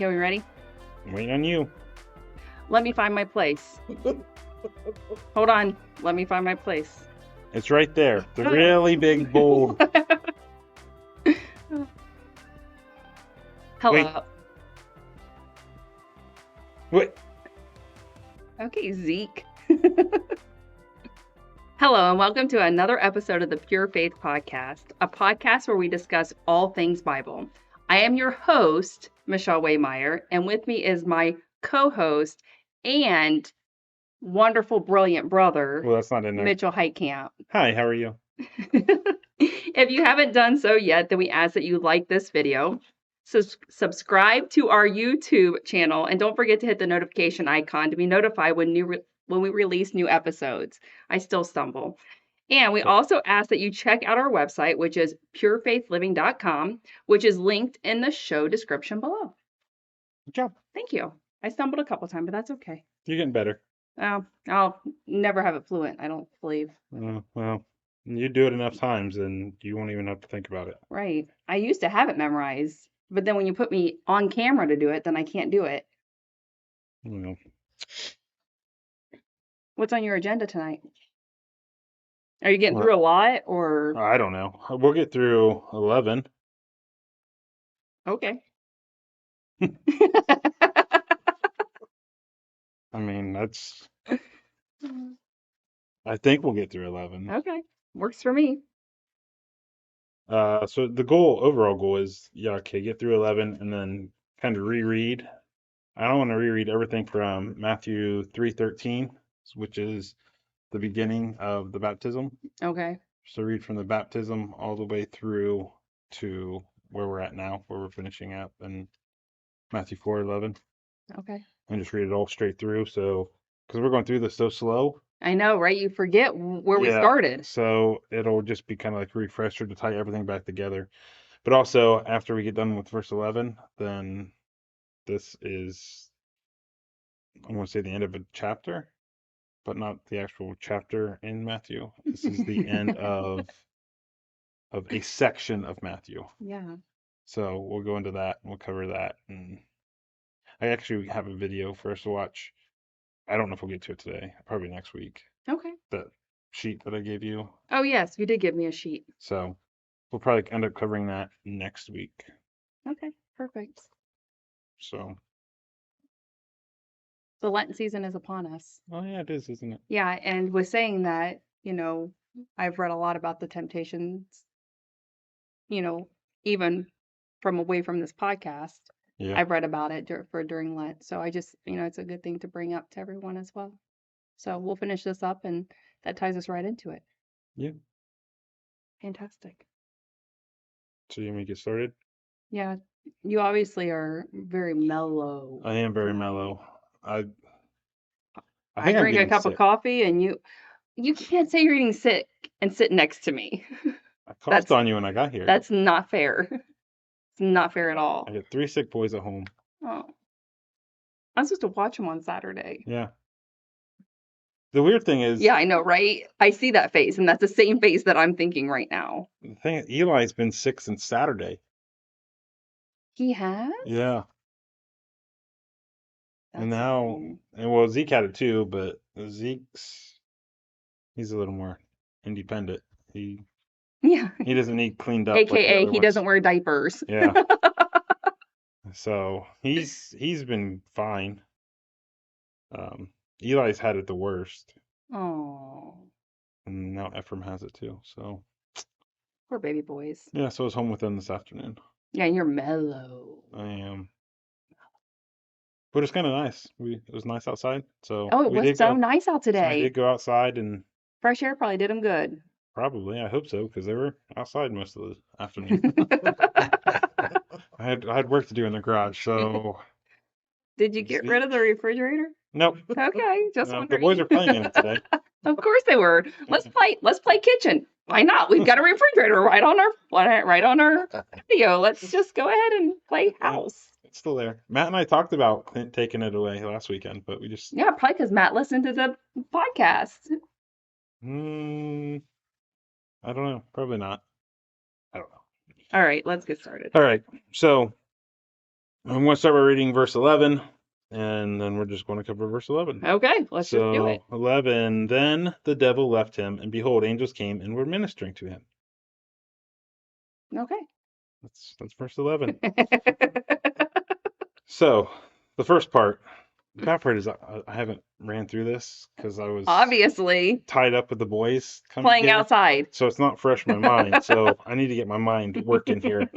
Okay, we ready? I'm waiting on you. Let me find my place. Hold on. Let me find my place. It's right there. The really big, bold. Hello. Wait. Okay, Zeke. Hello, and welcome to another episode of the Pure Faith Podcast, a podcast where we discuss all things Bible. I am your host, Michelle Waymeyer, and with me is my co-host and wonderful, brilliant brother, Well, that's not in there. Mitchell Heitkamp. Hi, how are you? If you haven't done so yet, then we ask that you like this video, subscribe to our YouTube channel, and don't forget to hit the notification icon to be notified when we release new episodes. I still stumble. And we also ask that you check out our website, which is purefaithliving.com, which is linked in the show description below. Good job. Thank you. I stumbled a couple times, but that's okay. You're getting better. I'll never have it fluent, I don't believe. Well, you do it enough times and you won't even have to think about it. Right. I used to have it memorized, but then when you put me on camera to do it, then I can't do it. Well, What's on your agenda tonight? Are you getting through a lot or? I don't know. We'll get through 11. Okay. I mean, I think we'll get through 11. Okay. Works for me. So the overall goal is, get through 11 and then kind of reread. I don't want to reread everything from Matthew 3:13, which is the beginning of the baptism. Okay. So read from the baptism all the way through to where we're at now, where we're finishing up in Matthew 4:11. Okay. And just read it all straight through. So, because we're going through this so slow. I know, right? You forget where we started. So it'll just be kind of like a refresher to tie everything back together. But also, after we get done with verse 11, then this is, I want to say, the end of a chapter, but not the actual chapter in Matthew. This is the end of a section of Matthew. Yeah. So we'll go into that and we'll cover that. And I actually have a video for us to watch. I don't know if we'll get to it today, probably next week. Okay. That sheet that I gave you. Oh, yes, you did give me a sheet. So we'll probably end up covering that next week. Okay, perfect. So the Lenten season is upon us. Oh, yeah, it is, isn't it? Yeah, and with saying that, I've read a lot about the temptations, even from away from this podcast. Yeah. I've read about it during Lent. So I just, it's a good thing to bring up to everyone as well. So we'll finish this up and that ties us right into it. Yeah. Fantastic. So you want me to get started? Yeah. You obviously are very mellow. I am very mellow. I drink a cup of coffee and you can't say you're eating sick and sit next to me. I coughed on you when I got here. That's not fair. It's not fair at all. I got 3 sick boys at home. Oh. I'm supposed to watch them on Saturday. Yeah. The weird thing is... Yeah, I know, right? I see that face, and that's the same face that I'm thinking right now. The thing is, Eli's been sick since Saturday. He has? Yeah. That's and now... Well, Zeke had it too, but he's a little more independent. He doesn't need cleaned up. AKA, he doesn't wear diapers. Yeah. So he's been fine. Eli's had it the worst. Oh. And now Ephraim has it too. So poor baby boys. Yeah, so I was home with them this afternoon. Yeah, you're mellow. I am. But it's kind of nice. It was nice outside. So it was so nice out today. So I did go outside and fresh air probably did them good. Probably, I hope so, because they were outside most of the afternoon. I had work to do in the garage, so. Did you get rid of the refrigerator? Nope. Okay, just wondering. The boys are playing in it today. Of course they were. Let's play kitchen. Why not? We've got a refrigerator right on our video. Let's just go ahead and play house. It's still there. Matt and I talked about taking it away last weekend, but we just. Yeah, probably because Matt listened to the podcast. I don't know. Probably not. I don't know. All right, let's get started. All right. So I'm going to start by reading verse 11, and then we're just going to cover verse 11. Okay, let's just do it. 11, then the devil left him, and behold, angels came and were ministering to him. Okay. That's verse 11. So, the first part, the bad part is I haven't ran through this because I was Obviously, tied up with the boys coming playing here. outside. So it's not fresh in my mind. So I need to get my mind working here.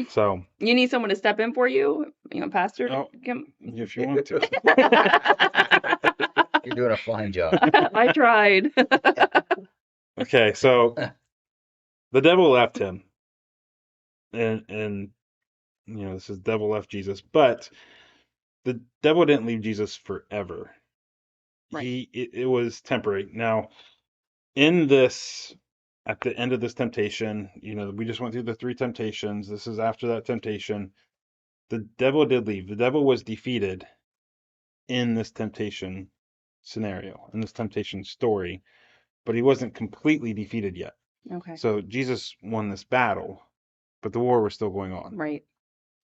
So, You need someone to step in for you? You know, Pastor? oh, Kim? if you want to. You're doing a fine job. I tried. Okay, so the devil left him. And you know, this is devil left Jesus, but the devil didn't leave Jesus forever. Right. It was temporary. Now, in this, at the end of this temptation, you know, we just went through the 3 temptations. This is after that temptation. The devil did leave. The devil was defeated in this temptation scenario, in this temptation story, but he wasn't completely defeated yet. Okay. So Jesus won this battle, but the war was still going on. Right.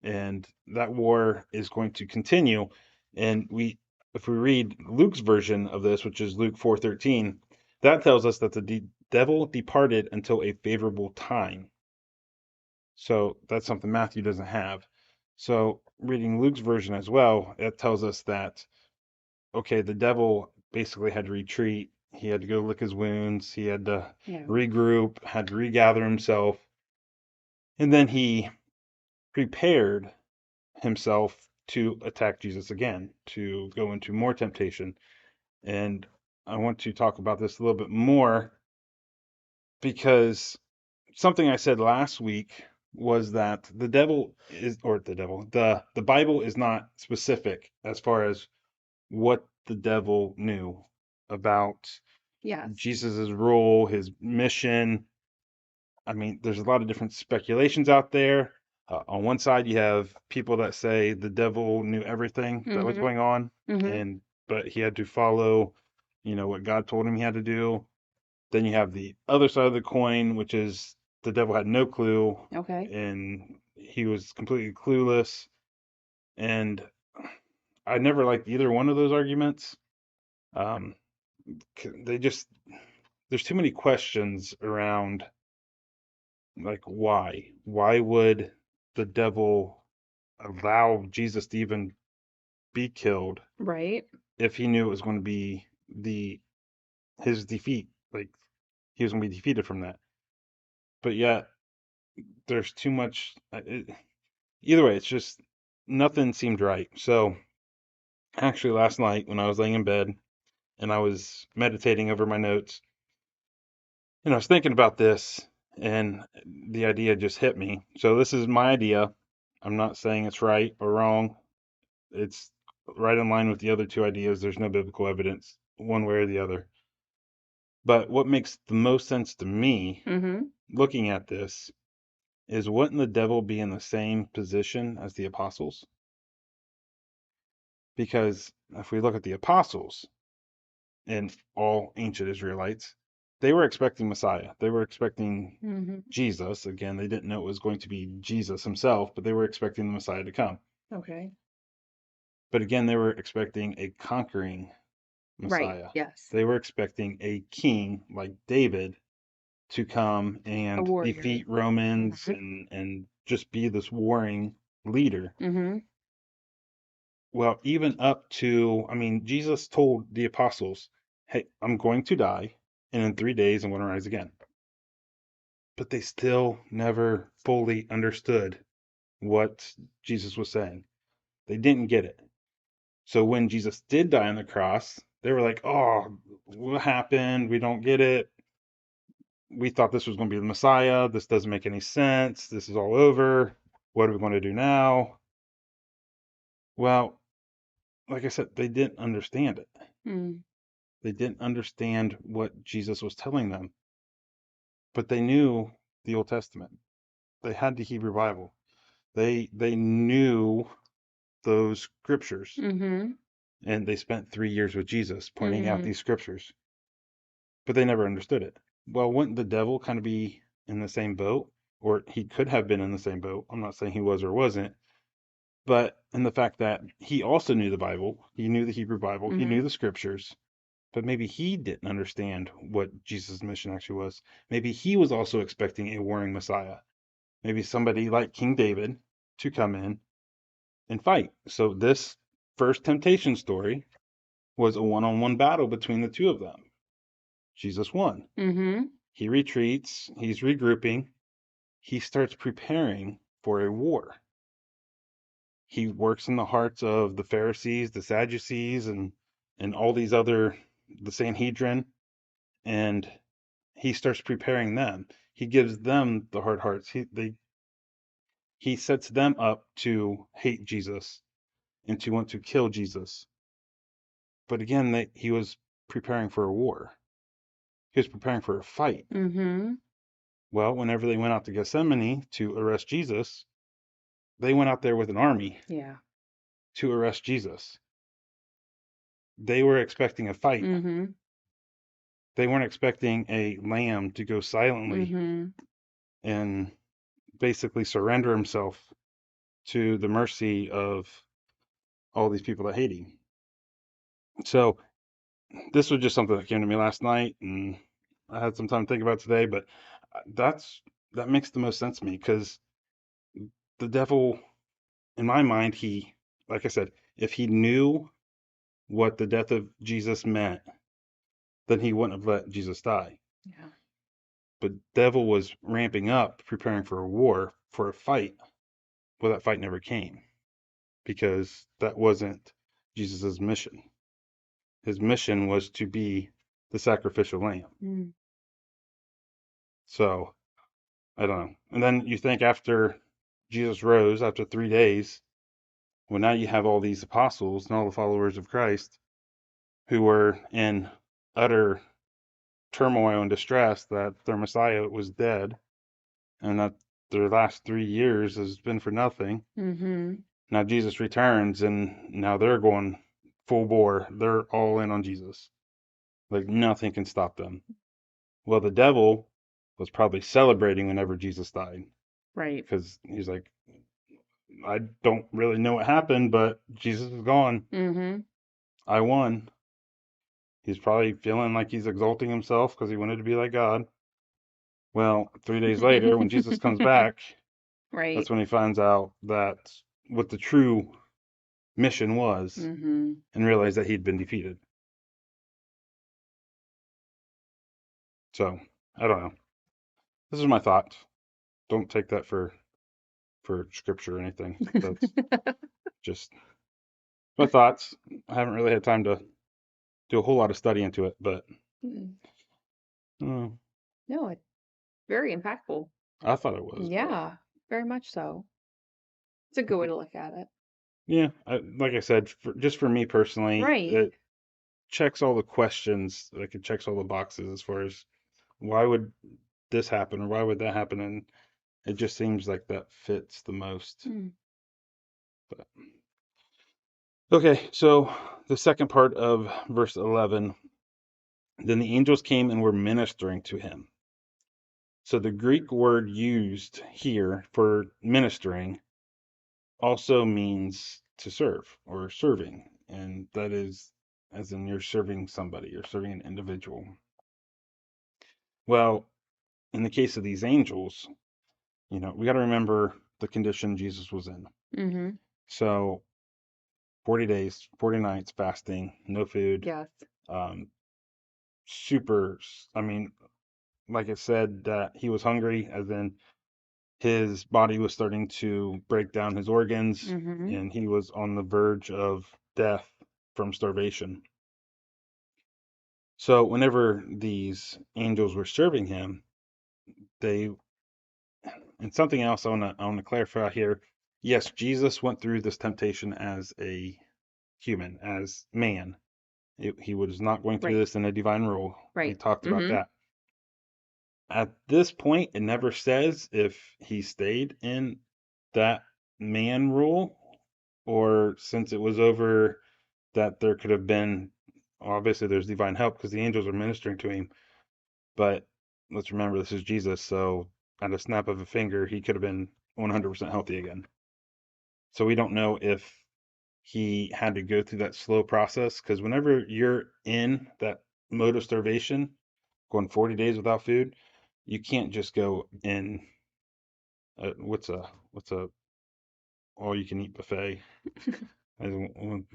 And that war is going to continue. And if we read Luke's version of this, which is Luke 4:13, that tells us that the devil departed until a favorable time. So that's something Matthew doesn't have. So reading Luke's version as well, it tells us that, okay, the devil basically had to retreat. He had to go lick his wounds. He had to regroup, had to regather himself. And then he prepared himself to attack Jesus again, to go into more temptation. And I want to talk about this a little bit more because something I said last week was that the Bible is not specific as far as what the devil knew about Jesus's role, his mission. I mean, there's a lot of different speculations out there. On one side, you have people that say the devil knew everything that was going on, but he had to follow, you know, what God told him he had to do. Then you have the other side of the coin, which is the devil had no clue, and he was completely clueless. And I never liked either one of those arguments. There's too many questions around, like, why would the devil allow Jesus to even be killed Right. if he knew it was going to be his defeat, like he was going to be defeated from that? But yet there's too much. Either way, it's just nothing seemed right. So actually, last night when I was laying in bed and I was meditating over my notes, and I was thinking about this, and the idea just hit me. So this is my idea. I'm not saying it's right or wrong. It's right in line with the other 2 ideas. There's no biblical evidence one way or the other. But what makes the most sense to me, looking at this, is wouldn't the devil be in the same position as the apostles? Because if we look at the apostles and all ancient Israelites, they were expecting Messiah. They were expecting Jesus. Again, they didn't know it was going to be Jesus himself, but they were expecting the Messiah to come. Okay. But again, they were expecting a conquering Messiah. Right. Yes. They were expecting a king like David to come and defeat Romans and just be this warring leader. Well, even up to, I mean, Jesus told the apostles, hey, I'm going to die, and in 3 days I'm going to rise again. But they still never fully understood what Jesus was saying. They didn't get it. So when Jesus did die on the cross, they were like, oh, what happened? We don't get it. We thought this was going to be the Messiah. This doesn't make any sense. This is all over. What are we going to do now? Well, like I said, they didn't understand it. They didn't understand what Jesus was telling them. But they knew the Old Testament. They had the Hebrew Bible. They knew those scriptures. And they spent 3 years with Jesus pointing out these scriptures. But they never understood it. Well, wouldn't the devil kind of be in the same boat? Or he could have been in the same boat. I'm not saying he was or wasn't. but in the fact that he also knew the Bible, he knew the Hebrew Bible, he Mhm. knew the scriptures, but maybe he didn't understand what Jesus' mission actually was. Maybe he was also expecting a warring Messiah. Maybe somebody like King David to come in and fight. So this first temptation story was a one-on-one battle between the two of them. Jesus won. Mhm. He retreats, he's regrouping, he starts preparing for a war. He works in the hearts of the Pharisees, the Sadducees, and all these other, the Sanhedrin, and he starts preparing them. He gives them the hard hearts. He sets them up to hate Jesus and to want to kill Jesus. But again, he was preparing for a war. He was preparing for a fight. Mhm. Well, whenever they went out to Gethsemane to arrest Jesus, they went out there with an army Yeah. to arrest Jesus. They were expecting a fight. Mhm. They weren't expecting a lamb to go silently Mhm. and basically surrender himself to the mercy of all these people that hate him. So this was just something that came to me last night, and I had some time to think about it today. But that makes the most sense to me because the devil, in my mind, he, like I said, if he knew what the death of Jesus meant, then he wouldn't have let Jesus die. Yeah. But devil was ramping up, preparing for a war, for a fight. Well, that fight never came because that wasn't Jesus's mission. His mission was to be the sacrificial lamb. Mm. So I don't know. And then you think after Jesus rose, after 3 days, well, now you have all these apostles and all the followers of Christ who were in utter turmoil and distress that their Messiah was dead and that their last 3 years has been for nothing. Mhm. Now Jesus returns and now they're going full bore. They're all in on Jesus. Like nothing can stop them. Well, the devil was probably celebrating whenever Jesus died Right. because he's like, I don't really know what happened, but Jesus is gone. Mhm. I won. He's probably feeling like he's exalting himself because he wanted to be like God. Well, 3 days later, when Jesus comes back, Right. that's when he finds out that what the true mission was Mhm. and realized that he'd been defeated. So, I don't know. This is my thought. Don't take that for scripture or anything. That's just my thoughts. I haven't really had time to do a whole lot of study into it, but Mm. uh, No, it's very impactful. I thought it was. But Yeah, very much so. It's a good way to look at it. yeah, like I said, just for me personally, Right. it checks all the questions. Like it checks all the boxes as far as why would this happen or why would that happen, and it just seems like that fits the most. Mm. But okay, so the second part of verse 11, then the angels came and were ministering to him. So the Greek word used here for ministering also means to serve or serving, and that is as in you're serving somebody, you're serving an individual. Well, in the case of these angels, we got to remember the condition Jesus was in. Mhm. So 40 days, 40 nights fasting, no food, Yes. um, super, I mean, like it said that he was hungry, as in his body was starting to break down his organs, Mhm. and he was on the verge of death from starvation. So whenever these angels were serving him, they, and something else I want to clarify here. Yes, Jesus went through this temptation as a human, as man. He was not going through Right. this in a divine role. We Right. talked about Mhm. that. At this point, it never says if he stayed in that man role or since it was over that there could have been, obviously there's divine help because the angels are ministering to him. But let's remember this is Jesus, so at a snap of a finger, he could have been 100% healthy again. So we don't know if he had to go through that slow process, because whenever you're in that mode of starvation, going 40 days without food, you can't just go in what's a all you can eat buffet.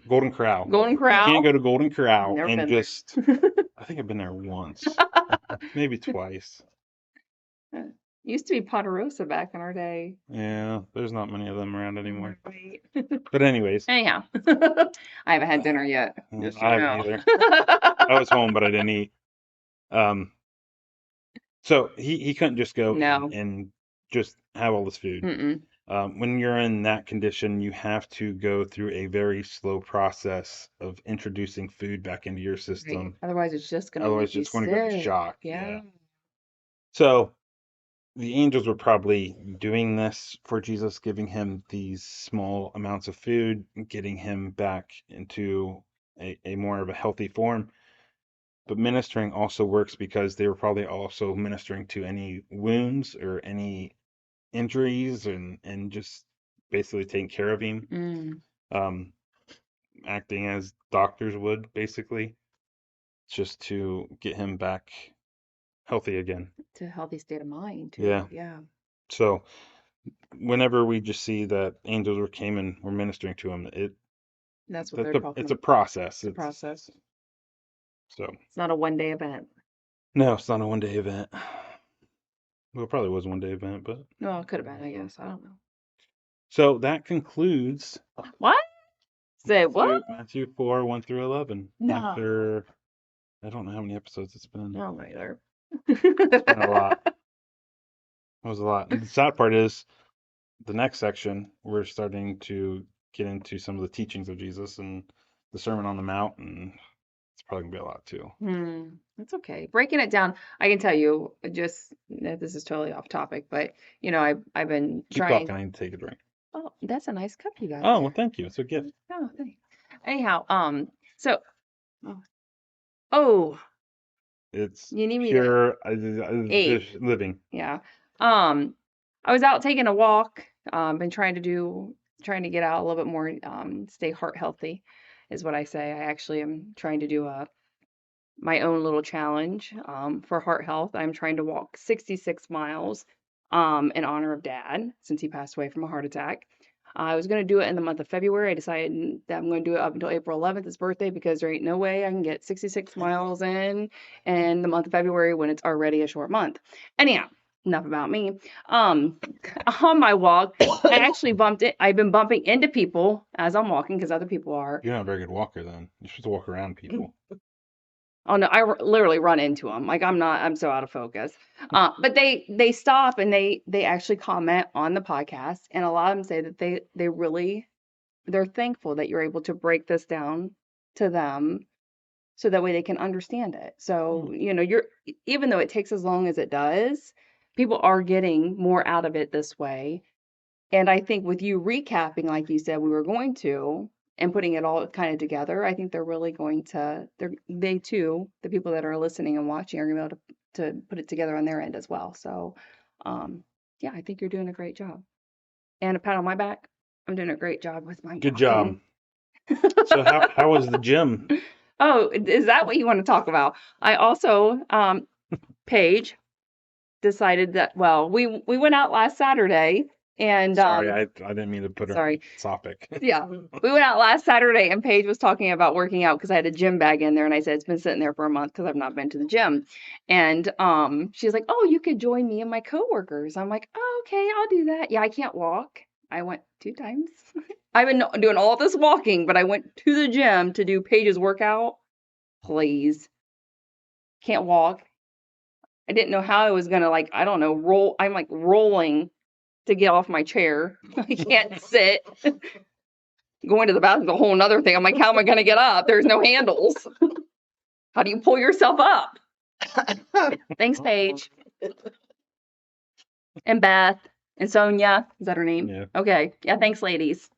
Golden Corral. Golden You can't Corral. go to Golden Corral Never and been there. just I think I've been there once, maybe twice. Used to be Ponderosa back in our day. Yeah, there's not many of them around anymore. Right. But anyways, Anyhow, I haven't had dinner yet. Just so I you haven't know. either. I was home, but I didn't eat. So he couldn't just go No. and just have all this food. Mm-mm. When you're in that condition, you have to go through a very slow process of introducing food back into your Right. system. Otherwise, it's just gonna Otherwise, make you it's going to go into sick. shock. Yeah. So the angels were probably doing this for Jesus, giving him these small amounts of food, getting him back into a more of a healthy form. But ministering also works because they were probably also ministering to any wounds or any injuries, and just basically taking care of him, Mm. acting as doctors would, basically, just to get him back healthy again. It's a healthy state of mind too. Yeah. Yeah. So whenever we just see that angels came and were ministering to him, That's what they're talking it's a about. process. It's a process. So It's not a one-day event. no, it's not a one-day event. Well, it probably was a one-day event, but No, it could have been, I guess. I don't know. so that concludes What? Say what? Matthew 4, 1 through 11. No. After I don't know how many episodes it's been. No, my either. It's been a lot. It was a lot. And the sad part is the next section, we're starting to get into some of the teachings of Jesus and the Sermon on the Mount, and it's probably gonna be a lot too. That's okay. Breaking it down, I can tell you, just this is totally off topic, but you know, I've been Keep trying. talking, I need to take a drink. Oh, that's a nice cup you got Oh, there. well, thank you. It's a gift. Oh, thanks. Anyhow, so oh, It's you need me to pure Eight. living. Yeah. I was out taking a walk. Been trying to get out a little bit more, stay heart healthy, is what I say. I actually am trying to do my own little challenge, for heart health. I'm trying to walk 66 miles, in honor of Dad, since he passed away from a heart attack. I was going to do it in the month of February. I decided that I'm going to do it up until April 11th, his birthday, because there ain't no way I can get 66 miles in the month of February when it's already a short month. Anyhow, enough about me. On my walk, I actually I've been bumping into people as I'm walking because other people are. You're not a very good walker then. You're supposed to walk around people. Oh no, literally run into them. Like I'm so out of focus. But they stop and they actually comment on the podcast, and a lot of them say that they're thankful that you're able to break this down to them so that way they can understand it. So, you know, even though it takes as long as it does, people are getting more out of it this way. And I think with you recapping, like you said, we were going to, and putting it all kind of together, I think they're really going to, they too, the people that are listening and watching are going to be able to put it together on their end as well. So, yeah, I think you're doing a great job. And a pat on my back. I'm doing a great job with my Good walking. job. So how was the gym? Oh, is that what you want to talk about? I also, Paige decided that, well, we went out last Saturday and Sorry, I didn't mean to put her sorry. on the topic. Yeah, we went out last Saturday and Paige was talking about working out because I had a gym bag in there and I said it's been sitting there for a month because I've not been to the gym. And she's like, "Oh, you could join me and my coworkers." I'm like, "Oh, okay, I'll do that." Yeah, I can't walk. I went 2 times. I've been doing all this walking, but I went to the gym to do Paige's workout. Please. Can't walk. I didn't know how I was gonna, like, I don't know, roll. I'm like rolling to get off my chair. I can't sit. Going to the bathroom is a whole nother thing. I'm like, how am I gonna get up? There's no handles. How do you pull yourself up? Thanks, Paige. And Beth. And Sonia. Is that her name? Yeah. Okay. Yeah, thanks, ladies.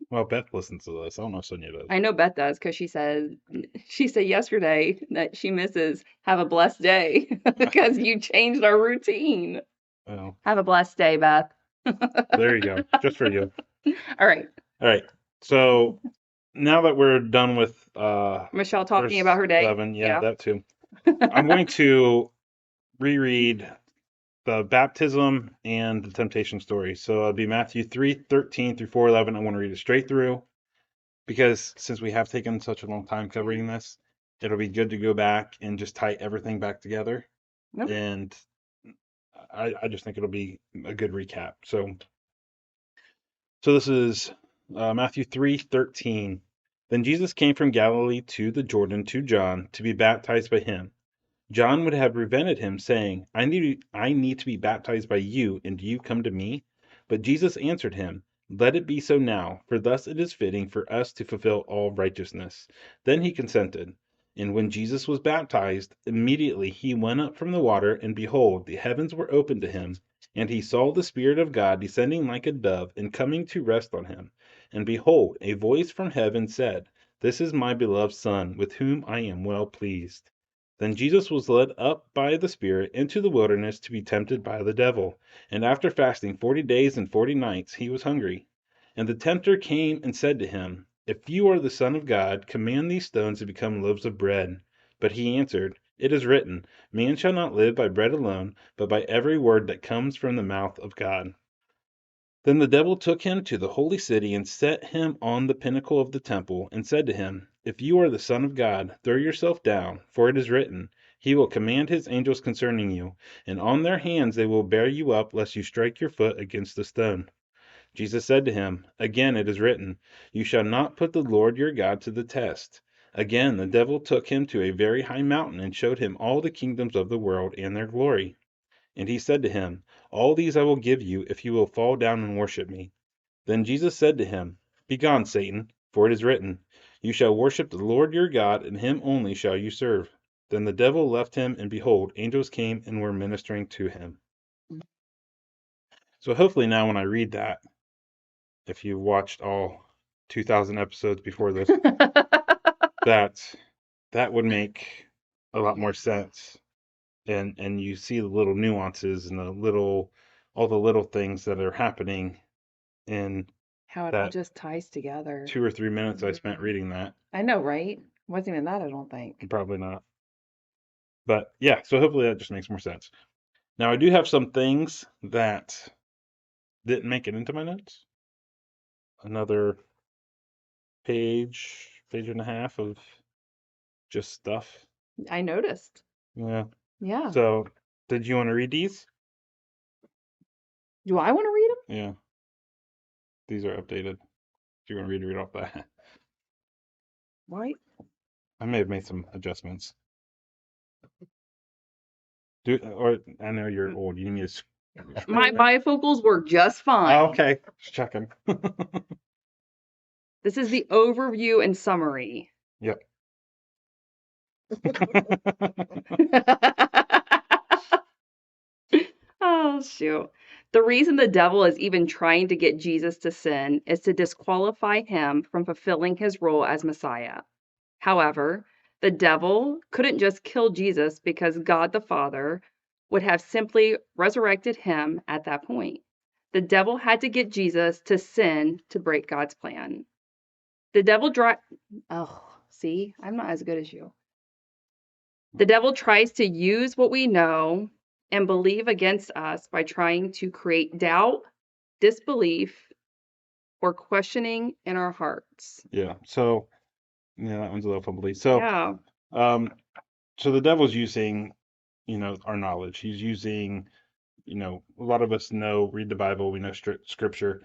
Well, Beth listens to this. I don't know if Sonia does. I know Beth does because she said yesterday that she misses have a blessed day because you changed our routine. Well, Have a blessed day, Beth. There you go. Just for you. All right. All right. So now that we're done with Michelle talking verse about her day. 11, yeah, Yeah. that too. I'm going to reread the baptism and the temptation story. So it'll be Matthew 3:13 through 4:11. I want to read it straight through because since we have taken such a long time covering this, it'll be good to go back and just tie everything back together. Okay. And I just think it'll be a good recap. So this is Matthew 3:13. Then Jesus came from Galilee to the Jordan to John to be baptized by him. John would have prevented him, saying, I need to be baptized by you, and do you come to me? But Jesus answered him, Let it be so now, for thus it is fitting for us to fulfill all righteousness. Then he consented. And when Jesus was baptized, immediately he went up from the water, and behold, the heavens were opened to him. And he saw the Spirit of God descending like a dove and coming to rest on him. And behold, a voice from heaven said, This is my beloved Son, with whom I am well pleased. Then Jesus was led up by the Spirit into the wilderness to be tempted by the devil. And after fasting 40 days and 40 nights, he was hungry. And the tempter came and said to him, If you are the Son of God, command these stones to become loaves of bread. But he answered, It is written, Man shall not live by bread alone, but by every word that comes from the mouth of God. Then the devil took him to the holy city and set him on the pinnacle of the temple, and said to him, If you are the Son of God, throw yourself down, for it is written, He will command his angels concerning you, and on their hands they will bear you up, lest you strike your foot against a stone. Jesus said to him, Again it is written, You shall not put the Lord your God to the test. Again the devil took him to a very high mountain, and showed him all the kingdoms of the world and their glory. And he said to him, All these I will give you, if you will fall down and worship me. Then Jesus said to him, Begone, Satan, for it is written, You shall worship the Lord your God, and him only shall you serve. Then the devil left him, and behold, angels came and were ministering to him. So hopefully now when I read that, if you watched all 2,000 episodes before this, that would make a lot more sense. And you see the little nuances and all the little things that are happening in How it all that just ties together. 2 or 3 minutes I spent reading that. I know, right? Wasn't even that, I don't think. Probably not. But yeah, so hopefully that just makes more sense. Now I do have some things that didn't make it into my notes. Another page and a half of just stuff. I noticed. Yeah. Yeah. So did you want to read these? Do I want to read them? Yeah. These are updated. Do you want to read off that? Right. I may have made some adjustments. Or I know you're old. You need me to. My bifocals work just fine. Oh, okay. Just checking. This is the overview and summary. Yep. Oh, shoot. The reason the devil is even trying to get Jesus to sin is to disqualify him from fulfilling his role as Messiah. However, the devil couldn't just kill Jesus because God the Father would have simply resurrected him at that point. The devil had to get Jesus to sin to break God's plan. The devil see, I'm not as good as you. The devil tries to use what we know and believe against us by trying to create doubt, disbelief, or questioning in our hearts. Yeah. So yeah, that one's a little fumbly. So Yeah. So the devil's using, our knowledge. He's using, a lot of us read the Bible, we know scripture,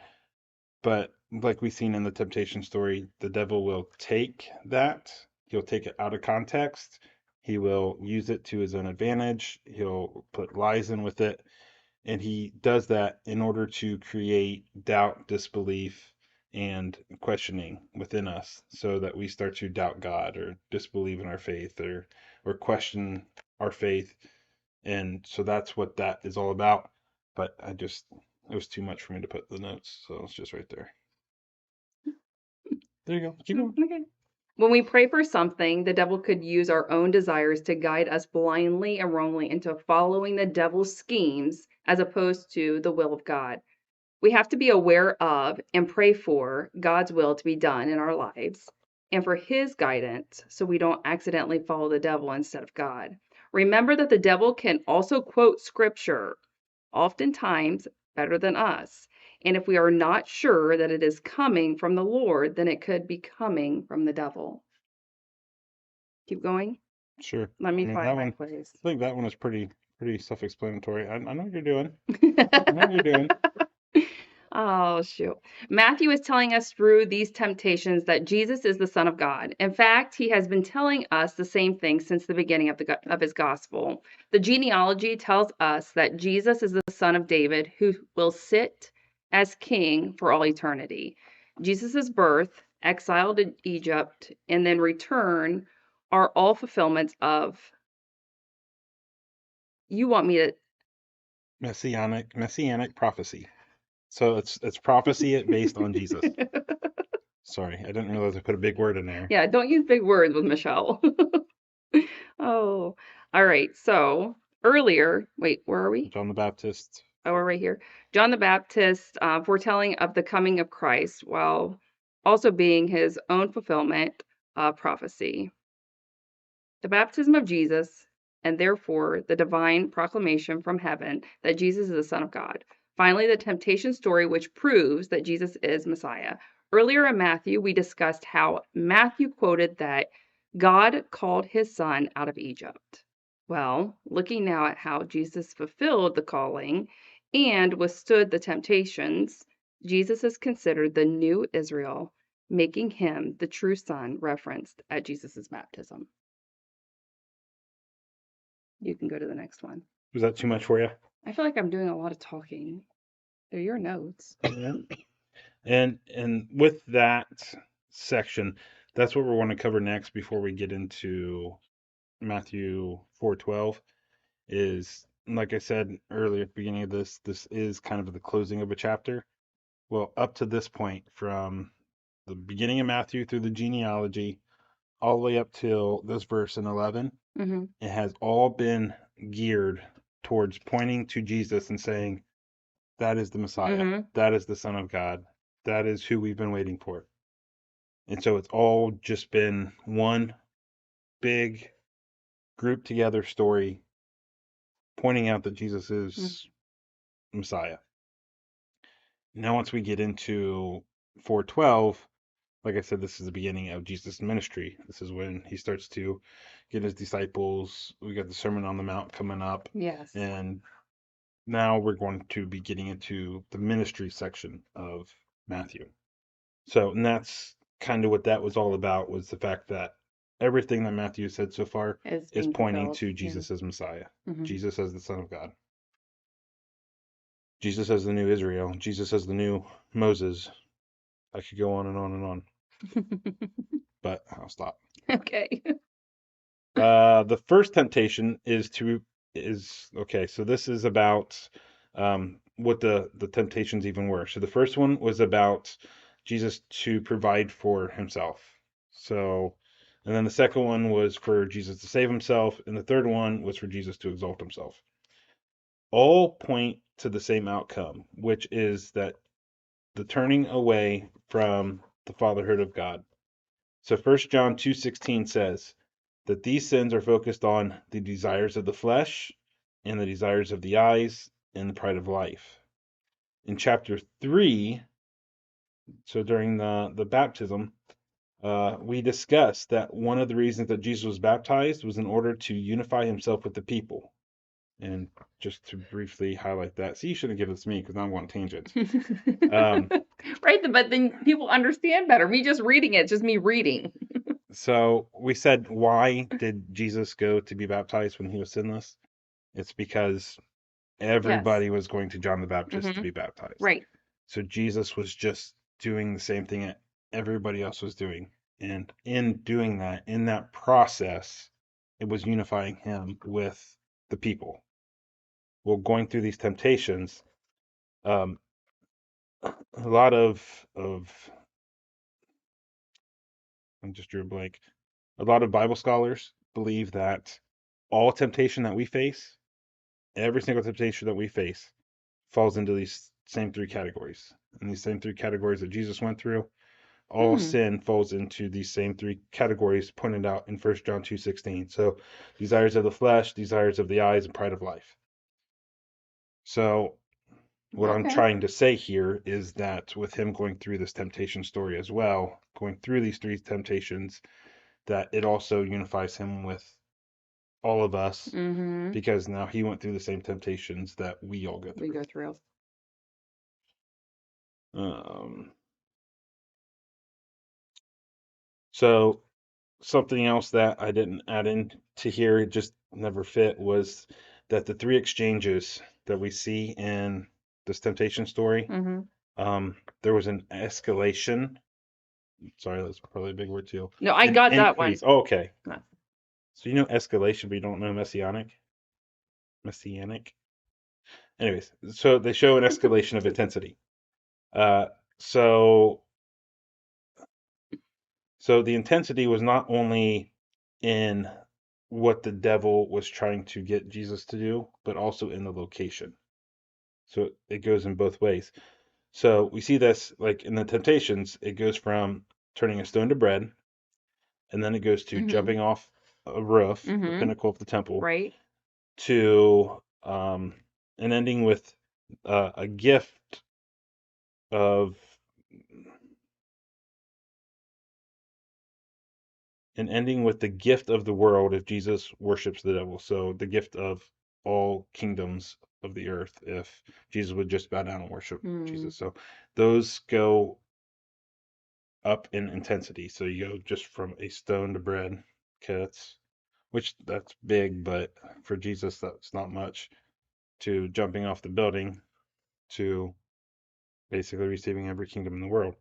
but like we've seen in the temptation story, the devil will take that, he'll take it out of context, he will use it to his own advantage, he'll put lies in with it, and he does that in order to create doubt, disbelief, and questioning within us so that we start to doubt God or disbelieve in our faith or question our faith. And so that's what that is all about. But it was too much for me to put in the notes. So it's just right there. There you go. Keep going. Okay. When we pray for something, the devil could use our own desires to guide us blindly and wrongly into following the devil's schemes as opposed to the will of God. We have to be aware of and pray for God's will to be done in our lives and for his guidance so we don't accidentally follow the devil instead of God. Remember that the devil can also quote scripture, oftentimes better than us. And if we are not sure that it is coming from the Lord, then it could be coming from the devil. Keep going. Sure. Let I me mean, find that my one, place. I think that one is pretty self-explanatory. I know what you're doing. I know what you're doing. Oh, shoot. Matthew is telling us through these temptations that Jesus is the Son of God. In fact, he has been telling us the same thing since the beginning of his gospel. The genealogy tells us that Jesus is the son of David who will sit as king for all eternity. Jesus' birth, exile to Egypt, and then return are all fulfillments of. You want me to. Messianic prophecy. So it's prophecy based on Jesus. Sorry, I didn't realize I put a big word in there. Yeah, don't use big words with Michelle. Oh, all right. So earlier, wait, where are we? John the Baptist. Oh, we're right here. John the Baptist foretelling of the coming of Christ while also being his own fulfillment of prophecy. The baptism of Jesus, and therefore the divine proclamation from heaven that Jesus is the Son of God. Finally, the temptation story, which proves that Jesus is Messiah. Earlier in Matthew, we discussed how Matthew quoted that God called his son out of Egypt. Well, looking now at how Jesus fulfilled the calling and withstood the temptations, Jesus is considered the new Israel, making him the true son referenced at Jesus' baptism. You can go to the next one. Was that too much for you? I feel like I'm doing a lot of talking. They're your notes. Yeah. And with that section, that's what we want to cover next before we get into Matthew 4:12. Is, like I said earlier at the beginning of this is kind of the closing of a chapter. Well, up to this point, from the beginning of Matthew through the genealogy, all the way up till this verse in 11, Mm-hmm. it has all been geared towards pointing to Jesus and saying, that is the Messiah. Mm-hmm. That is the Son of God. That is who we've been waiting for. And so it's all just been one big grouped together story pointing out that Jesus is Messiah. Now, once we get into 4:12, like I said, this is the beginning of Jesus' ministry. This is when he starts to get his disciples. We got the Sermon on the Mount coming up. Yes. And now we're going to be getting into the ministry section of Matthew. So, and that's kind of what that was all about, was the fact that everything that Matthew said so far is pointing to Jesus as Messiah, Jesus as the Son of God, Jesus as the new Israel, Jesus as the new Moses. I could go on and on and on, but I'll stop. Okay. The first temptation is okay. So this is about what the temptations even were. So the first one was about Jesus to provide for himself. So, and then the second one was for Jesus to save himself, and the third one was for Jesus to exalt himself. All point to the same outcome, which is that the turning away from the fatherhood of God. So 1 John 2:16 says that these sins are focused on the desires of the flesh and the desires of the eyes and the pride of life. In chapter 3, so during the baptism, we discussed that one of the reasons that Jesus was baptized was in order to unify himself with the people. And just to briefly highlight that, see, you shouldn't give this to me because now I'm going tangents. Right, but then people understand better. Me just reading it, just me reading. So we said, why did Jesus go to be baptized when he was sinless? It's because everybody was going to John the Baptist to be baptized. Right. So Jesus was just doing the same thing that everybody else was doing. And in doing that, in that process, it was unifying him with the people. Well, going through these temptations, a lot of I just drew a blank. A lot of Bible scholars believe that all temptation that we face, every single temptation that we face, falls into these same three categories. And these same three categories that Jesus went through, all sin falls into these same three categories pointed out in 1 John 2:16. So desires of the flesh, desires of the eyes, and pride of life. So what I'm Okay. trying to say here is that with him going through this temptation story as well, going through these three temptations, that it also unifies him with all of us, Mm-hmm. because now he went through the same temptations that we all go We through. go through. So something else that I didn't add in to here, it just never fit, was that the three exchanges that we see in this temptation story, Mm-hmm. there was an escalation. Sorry, that's probably a big word too. No, I An got that one. increase. Oh, okay. No. So you know escalation, but you don't know messianic? Messianic? Anyways, so they show an escalation of intensity. So the intensity was not only in what the devil was trying to get Jesus to do, but also in the location. So it goes in both ways. So we see this like in the temptations, it goes from turning a stone to bread, and then it goes to Mhm. jumping off a roof, the Mhm. pinnacle of the temple, Right. to and ending with a gift of the gift of the world if Jesus worships the devil. So the gift of all kingdoms of the earth if Jesus would just bow down and worship Jesus. So those go up in intensity. So you go just from a stone to bread. Okay, that's big, but for Jesus that's not much. To jumping off the building, to basically receiving every kingdom in the world.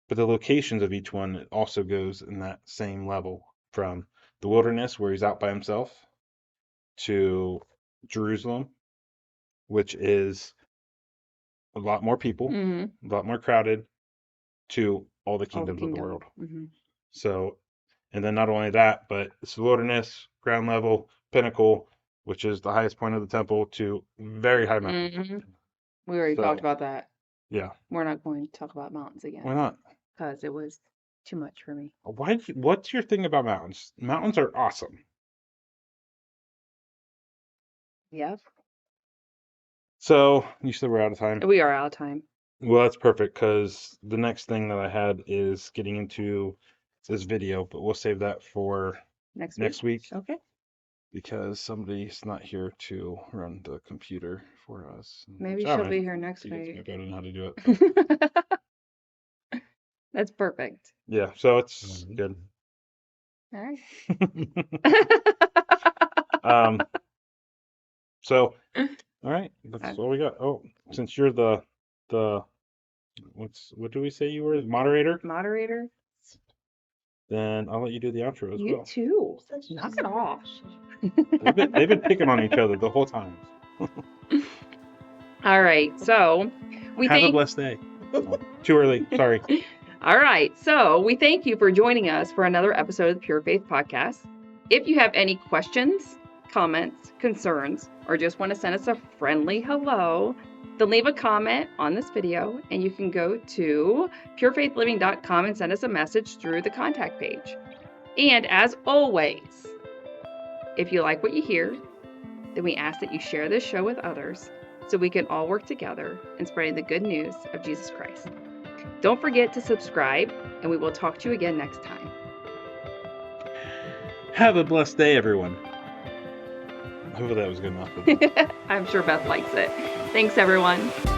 But the locations of each one also goes in that same level, from the wilderness where he's out by himself to Jerusalem, which is a lot more people, Mm-hmm. a lot more crowded, to all the All the kingdoms of the kingdom. world. Mm-hmm. So, and then not only that, but it's the wilderness, ground level, pinnacle, which is the highest point of the temple, to very high mountain. Mm-hmm. We already So, talked about that. yeah. We're not going to talk about mountains again Why not? because it was too much for me. What's your thing about mountains? Mountains are awesome. Yep. So you said we're out of time. We are out of time. Well, that's perfect because the next thing that I had is getting into this video, but we'll save that for next week Okay. because somebody's not here to run the computer for us. Maybe which I she'll don't be have here next to get to week. go. I don't know how to do it. That's perfect. Yeah, so it's good. All right. So all right, that's all we got. Oh, since you're the what do we say you were? Moderator? Moderator? Then I'll let you do the outro as You well. too. Knock it off. They've been picking on each other the whole time. All right. So we Have a blessed day. Oh, too early. Sorry. All right. So we thank you for joining us for another episode of the Pure Faith Podcast. If you have any questions, comments, concerns, or just want to send us a friendly hello, then leave a comment on this video and you can go to purefaithliving.com and send us a message through the contact page. And as always, if you like what you hear, then we ask that you share this show with others so we can all work together in spreading the good news of Jesus Christ. Don't forget to subscribe, and we will talk to you again next time. Have a blessed day, everyone. Hopefully that was good enough. I'm sure Beth likes it. Thanks, everyone.